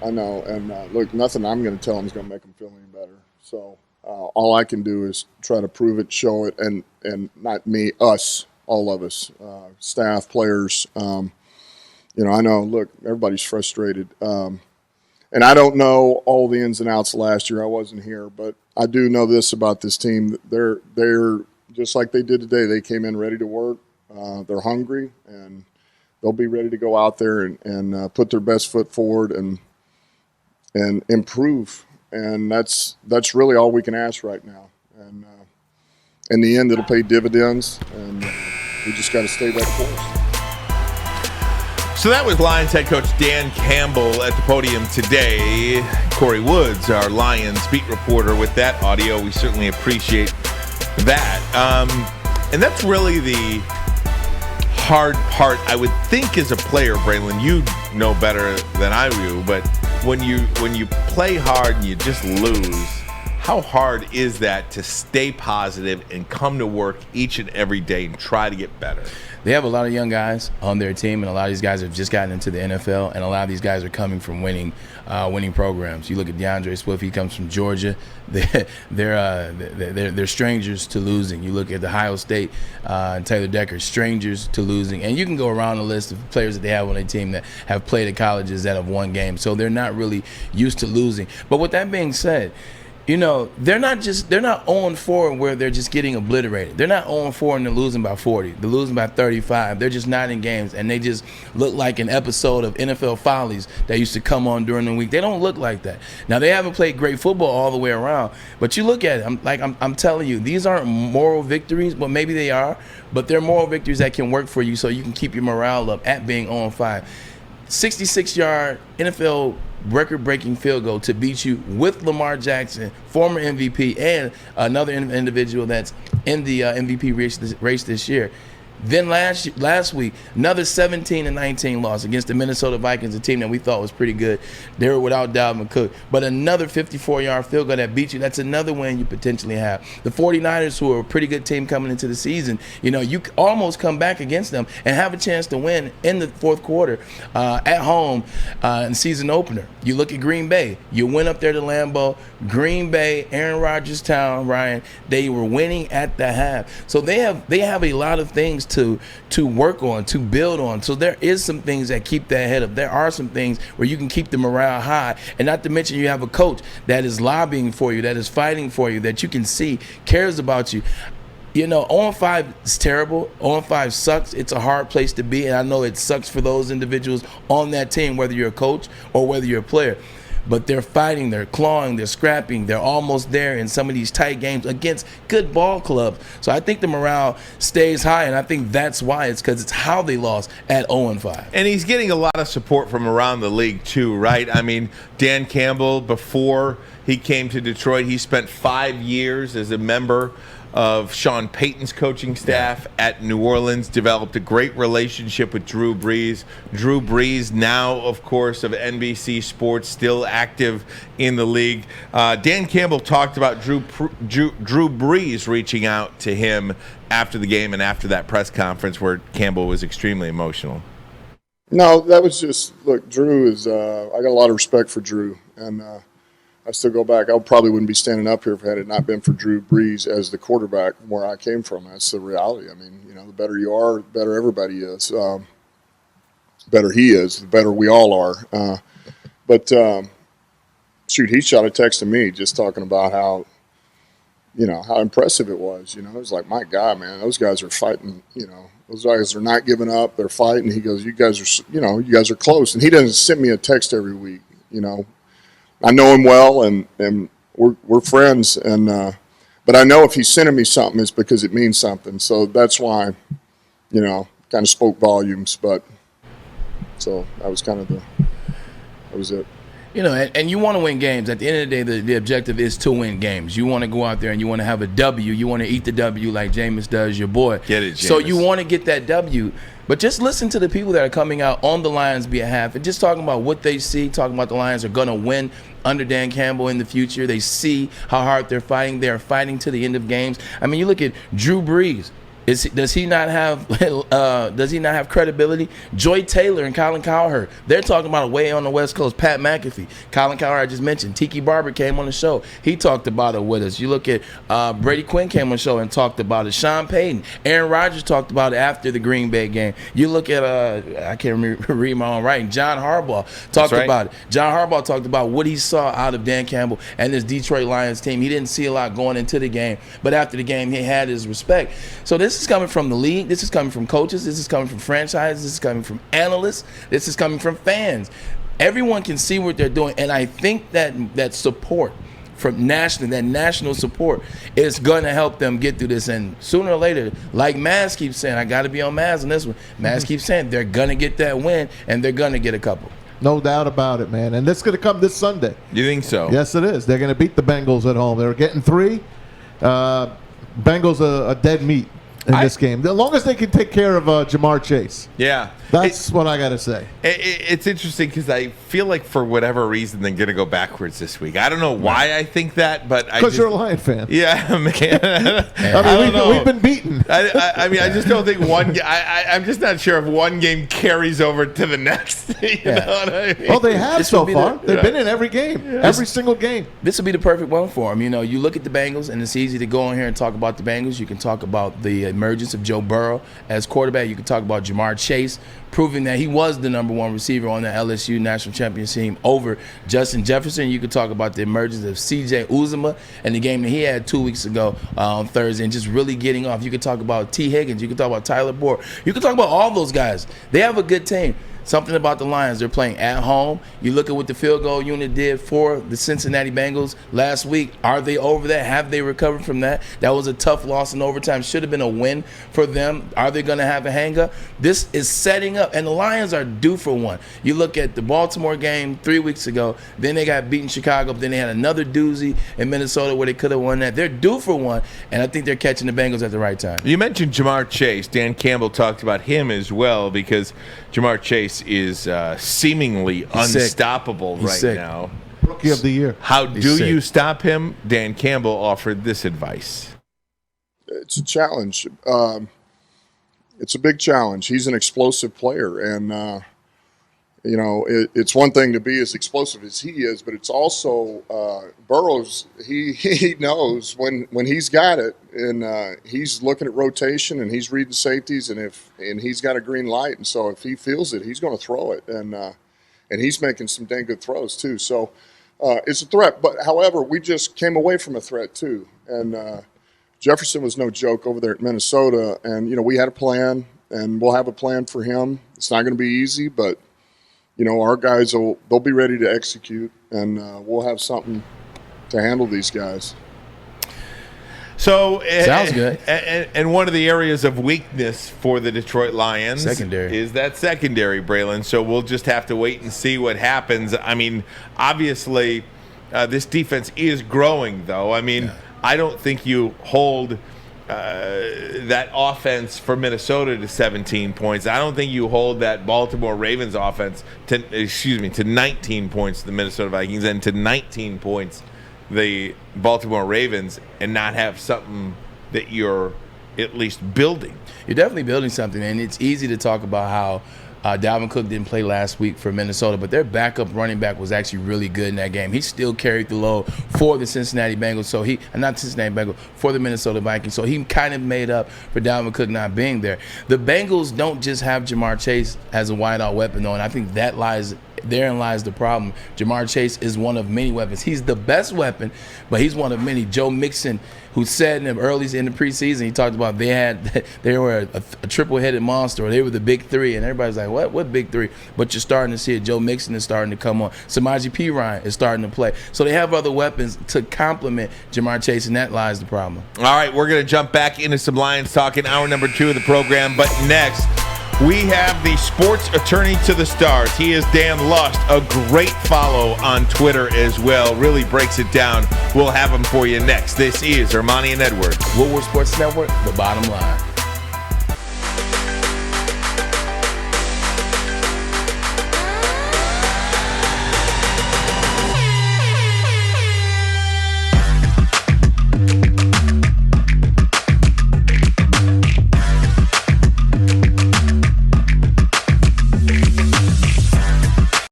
I know. And look, nothing I'm going to tell them is going to make them feel any better. So all I can do is try to prove it, show it, and not me, us, all of us, staff, players. I know. Look, everybody's frustrated, and I don't know all the ins and outs last year. I wasn't here, but I do know this about this team: they're just like they did today. They came in ready to work. They're hungry, and they'll be ready to go out there and put their best foot forward and improve. And that's really all we can ask right now. And in the end, it'll pay dividends, and we just got to stay that course. So that was Lions head coach Dan Campbell at the podium today. Corey Woods, our Lions beat reporter, with that audio. We certainly appreciate that. And that's really the hard part, I would think, as a player, Braylon. You know better than I do, but when you play hard and you just lose, how hard is that to stay positive and come to work each and every day and try to get better? They have a lot of young guys on their team, and a lot of these guys have just gotten into the NFL, and a lot of these guys are coming from winning programs. You look at DeAndre Swift; he comes from Georgia. They're strangers to losing. You look at Ohio State and Taylor Decker, strangers to losing, and you can go around the list of players that they have on their team that have played at colleges that have won games. So they're not really used to losing. But with that being said, they're not 0-4 where they're just getting obliterated. They're not 0-4 and they're losing by 40. They're losing by 35. They're just not in games, and they just look like an episode of NFL Follies that used to come on during the week. They don't look like that. Now, they haven't played great football all the way around, but you look at it, I'm telling you, these aren't moral victories, but maybe they are, but they're moral victories that can work for you so you can keep your morale up at being 0-5. 66-yard NFL record-breaking field goal to beat you with Lamar Jackson, former MVP, and another individual that's in the MVP race this year. Then last week, another 17-19 loss against the Minnesota Vikings, a team that we thought was pretty good. They were without Dalvin Cook. But another 54-yard field goal that beat you, that's another win you potentially have. The 49ers, who are a pretty good team coming into the season, you almost come back against them and have a chance to win in the fourth quarter at home in season opener. You look at Green Bay. You went up there to Lambeau. Green Bay, Aaron Rodgers town, Ryan, they were winning at the half. So they have a lot of things to work on, to build on. So there is some things that keep that head up. There are some things where you can keep the morale high, and not to mention you have a coach that is lobbying for you, that is fighting for you, that you can see cares about you. 0-5 is terrible. 0-5 sucks. It's a hard place to be, and I know it sucks for those individuals on that team, whether you're a coach or whether you're a player. But they're fighting, they're clawing, they're scrapping, they're almost there in some of these tight games against good ball clubs. So I think the morale stays high, and I think that's why. It's because it's how they lost at 0-5. And he's getting a lot of support from around the league too, right? I mean, Dan Campbell, before he came to Detroit, he spent 5 years as a member of Sean Payton's coaching staff at New Orleans, developed a great relationship with Drew Brees. Drew Brees, now, of course, of NBC Sports, still active in the league. Dan Campbell talked about Drew Brees reaching out to him after the game and after that press conference where Campbell was extremely emotional. No, that was just, look, Drew is, I got a lot of respect for Drew, and I still go back. I probably wouldn't be standing up here if it had not been for Drew Brees as the quarterback where I came from. That's the reality. I mean, the better you are, the better everybody is. The better he is, the better we all are. But shoot, he shot a text to me just talking about how impressive it was. It was like, my God, man, those guys are fighting. Those guys are not giving up. They're fighting. He goes, you guys are close. And he doesn't send me a text every week. I know him well, and we're friends, but I know if he's sending me something, it's because it means something. So that's why, kind of spoke volumes. But so that was that was it. And you want to win games. At the end of the day, the objective is to win games. You want to go out there and you want to have a W. You want to eat the W like Jameis does, your boy. Get it, Jameis. So you want to get that W. But just listen to the people that are coming out on the Lions' behalf and just talking about what they see, talking about the Lions are going to win under Dan Campbell in the future. They see how hard they're fighting. They're fighting to the end of games. I mean, you look at Drew Brees. Does he not have credibility? Joy Taylor and Colin Cowherd, they're talking about away on the West Coast. Pat McAfee, Colin Cowherd, I just mentioned. Tiki Barber came on the show. He talked about it with us. You look at Brady Quinn came on the show and talked about it. Sean Payton, Aaron Rodgers talked about it after the Green Bay game. You look at I can't read my own writing. John Harbaugh talked about it. John Harbaugh talked about what he saw out of Dan Campbell and this Detroit Lions team. He didn't see a lot going into the game, but after the game, he had his respect. So this is coming from the league. This is coming from coaches. This is coming from franchises. This is coming from analysts. This is coming from fans. Everyone can see what they're doing, and I think that support from national support is going to help them get through this. And sooner or later, like Maz keeps saying, I got to be on Maz on this one. Maz keeps saying they're going to get that win, and they're going to get a couple. No doubt about it, man. And this is going to come this Sunday. You think so? Yes, it is. They're going to beat the Bengals at home. They're getting 3. Bengals are dead meat in this game. As long as they can take care of Jamar Chase. Yeah. That's what I got to say. It's interesting because I feel like for whatever reason they're going to go backwards this week. I don't know why I think that, but because you're a Lion fan. Yeah, man. I mean, we've been beaten. I mean, I just don't think I'm just not sure if one game carries over to the next. You know what I mean? Well, they have so far. They've been in every game, every single game. This would be the perfect one for them. You know, you look at the Bengals, and it's easy to go in here and talk about the Bengals. You can talk about the emergence of Joe Burrow as quarterback. You can talk about Jamar Chase, proving that he was the #1 receiver on the LSU national champion team over Justin Jefferson. You could talk about the emergence of C.J. Uzomah and the game that he had 2 weeks ago on Thursday and just really getting off. You could talk about T. Higgins. You could talk about Tyler Boyd. You could talk about all those guys. They have a good team. Something about the Lions, they're playing at home. You look at what the field goal unit did for the Cincinnati Bengals last week. Are they over that? Have they recovered from that? That was a tough loss in overtime. Should have been a win for them. Are they going to have a hang-up? This is setting up, and the Lions are due for one. You look at the Baltimore game 3 weeks ago. Then they got beaten Chicago. Then they had another doozy in Minnesota where they could have won that. They're due for one, and I think they're catching the Bengals at the right time. You mentioned Jamar Chase. Dan Campbell talked about him as well because Jamar Chase is seemingly unstoppable now. Rookie of the year. How do you stop him? Dan Campbell offered this advice. It's a challenge. It's a big challenge. He's an explosive player, and you know, it's one thing to be as explosive as he is, but it's also Burrow's. He knows when he's got it, and he's looking at rotation and he's reading safeties, and he's got a green light, and so if he feels it, he's going to throw it, and he's making some dang good throws too. So it's a threat, but however, we just came away from a threat too, and Jefferson was no joke over there at Minnesota, and you know we had a plan, and we'll have a plan for him. It's not going to be easy, but you know, our guys they'll be ready to execute, and we'll have something to handle these guys. So sounds good. And one of the areas of weakness for the Detroit Lions is that secondary, Braylon. So we'll just have to wait and see what happens. I mean, obviously, this defense is growing, though. I mean, I don't think you hold that offense for Minnesota to 17 points. I don't think you hold that Baltimore Ravens offense to 19 points, the Minnesota Vikings, and to 19 points, the Baltimore Ravens, and not have something that you're at least building. You're definitely building something, and it's easy to talk about how Dalvin Cook didn't play last week for Minnesota, but their backup running back was actually really good in that game. He still carried the load for the Cincinnati Bengals, for the Minnesota Vikings. So he kind of made up for Dalvin Cook not being there. The Bengals don't just have Jamar Chase as a wideout weapon, though, and I think therein lies the problem. Jamar Chase is one of many weapons. He's the best weapon, but he's one of many. Joe Mixon, who said in the preseason, he talked about they were a triple-headed monster, or they were the big three, and everybody's like, what big three? But you're starting to see it. Joe Mixon is starting to come on. Samaje Perine is starting to play. So they have other weapons to complement Jamar Chase, and that lies the problem. All right, we're going to jump back into some Lions talk in hour number 2 of the program, but next, we have the sports attorney to the stars. He is Dan Lust, a great follow on Twitter as well. Really breaks it down. We'll have him for you next. This is Ermanni and Edwards. Woodward Sports Network, the bottom line.